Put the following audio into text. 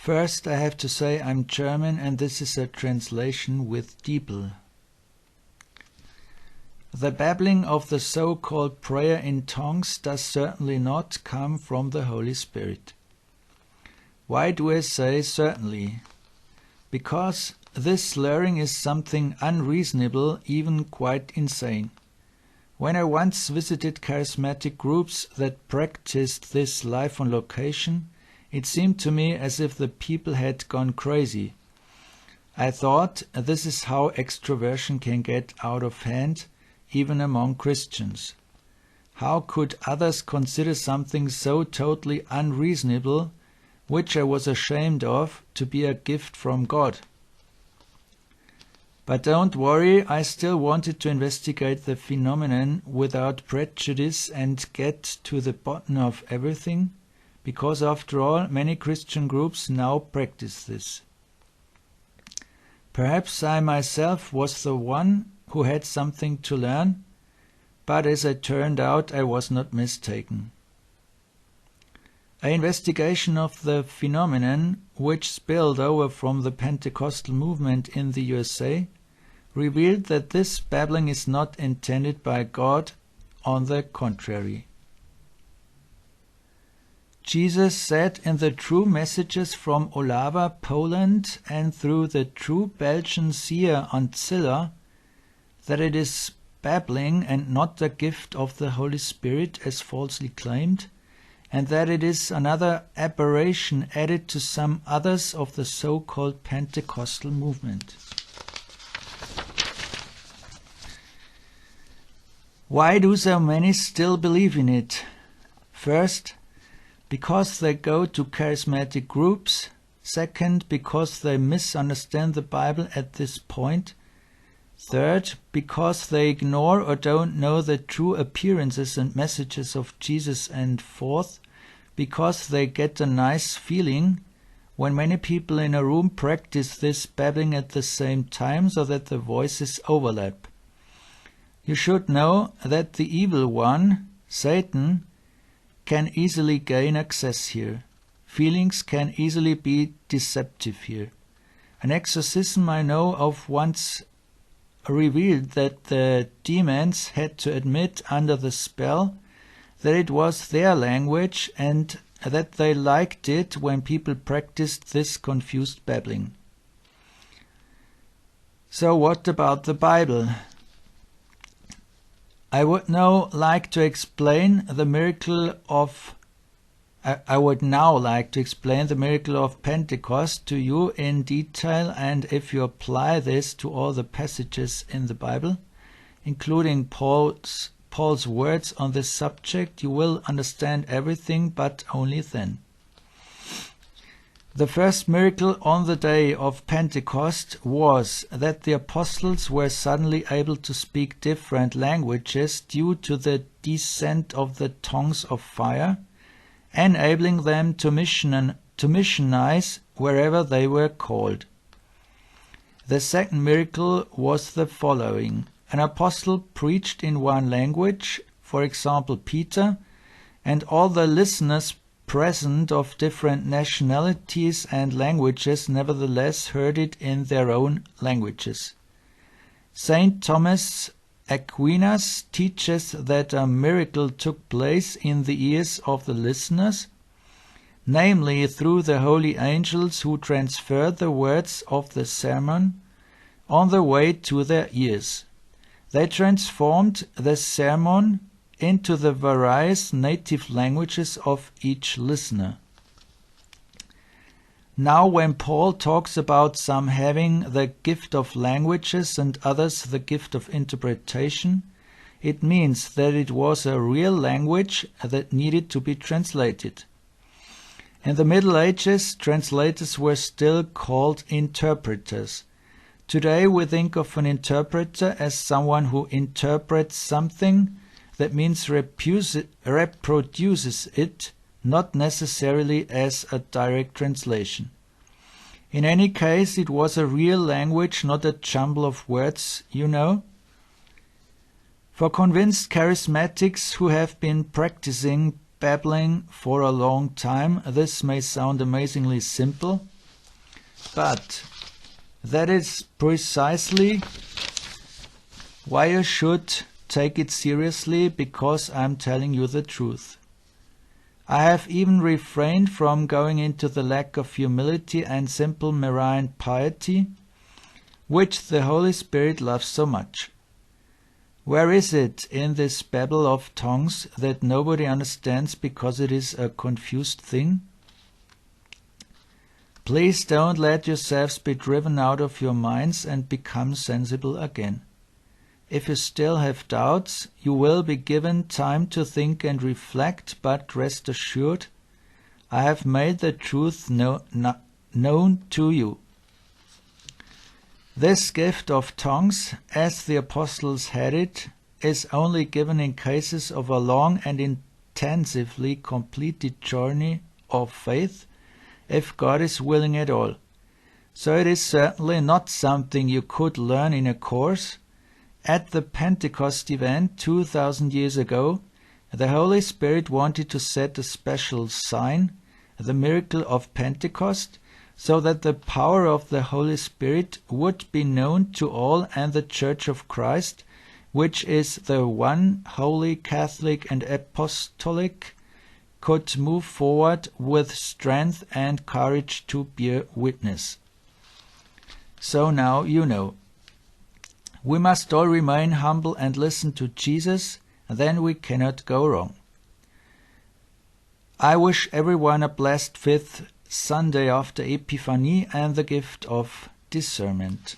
First, I have to say I'm German, and this is a translation with Diebel. The babbling of the so-called prayer in tongues does certainly not come from the Holy Spirit. Why do I say certainly? Because this slurring is something unreasonable, even quite insane. When I once visited charismatic groups that practiced this live on location, it seemed to me as if the people had gone crazy. I thought this is how extroversion can get out of hand, even among Christians. How could others consider something so totally unreasonable, which I was ashamed of, to be a gift from God? But don't worry, I still wanted to investigate the phenomenon without prejudice and get to the bottom of everything, because after all, many Christian groups now practice this. Perhaps I myself was the one who had something to learn, but as it turned out, I was not mistaken. An investigation of the phenomenon, which spilled over from the Pentecostal movement in the USA, revealed that this babbling is not intended by God, on the contrary. Jesus said in the True Messages from Olawa, Poland, and through the True Belgian seer Ancilla, that it is babbling and not the gift of the Holy Spirit as falsely claimed, and that it is another aberration added to some others of the so-called Pentecostal movement. Why do so many still believe in it? First, because they go to charismatic groups. Second, because they misunderstand the Bible at this point. Third, because they ignore or don't know the true appearances and messages of Jesus. And fourth, because they get a nice feeling when many people in a room practice this babbling at the same time so that the voices overlap. You should know that the evil one, Satan, can easily gain access here. Feelings can easily be deceptive here. An exorcism I know of once revealed that the demons had to admit under the spell that it was their language and that they liked it when people practiced this confused babbling. So what about the Bible? I would now like to explain the miracle of Pentecost to you in detail, and if you apply this to all the passages in the Bible, including Paul's words on this subject, you will understand everything, but only then. The first miracle on the day of Pentecost was that the apostles were suddenly able to speak different languages due to the descent of the tongues of fire, enabling them to missionize wherever they were called. The second miracle was the following. An apostle preached in one language, for example Peter, and all the listeners present of different nationalities and languages nevertheless heard it in their own languages. Saint Thomas Aquinas teaches that a miracle took place in the ears of the listeners, namely through the holy angels who transferred the words of the sermon on the way to their ears. They transformed the sermon into the various native languages of each listener. Now when Paul talks about some having the gift of languages and others the gift of interpretation, it means that it was a real language that needed to be translated. In the Middle Ages, translators were still called interpreters. Today we think of an interpreter as someone who interprets something, that means reproduces it, not necessarily as a direct translation. In any case, it was a real language, not a jumble of words, you know. For convinced charismatics who have been practicing babbling for a long time, this may sound amazingly simple, But that is precisely why you should take it seriously, because I'm telling you the truth. I have even refrained from going into the lack of humility and simple marine piety, which the Holy Spirit loves so much. Where is it in this babble of tongues that nobody understands because it is a confused thing? Please don't let yourselves be driven out of your minds and become sensible again. If you still have doubts, you will be given time to think and reflect, but rest assured, I have made the truth known to you. This gift of tongues, as the apostles had it, is only given in cases of a long and intensively completed journey of faith, if God is willing at all. So it is certainly not something you could learn in a course. At the Pentecost event 2000 years ago, the Holy Spirit wanted to set a special sign, the miracle of Pentecost, so that the power of the Holy Spirit would be known to all, and the Church of Christ, which is the one holy, Catholic and apostolic, could move forward with strength and courage to bear witness. So now you know. We must all remain humble and listen to Jesus, then we cannot go wrong. I wish everyone a blessed 5th Sunday after Epiphany and the gift of discernment.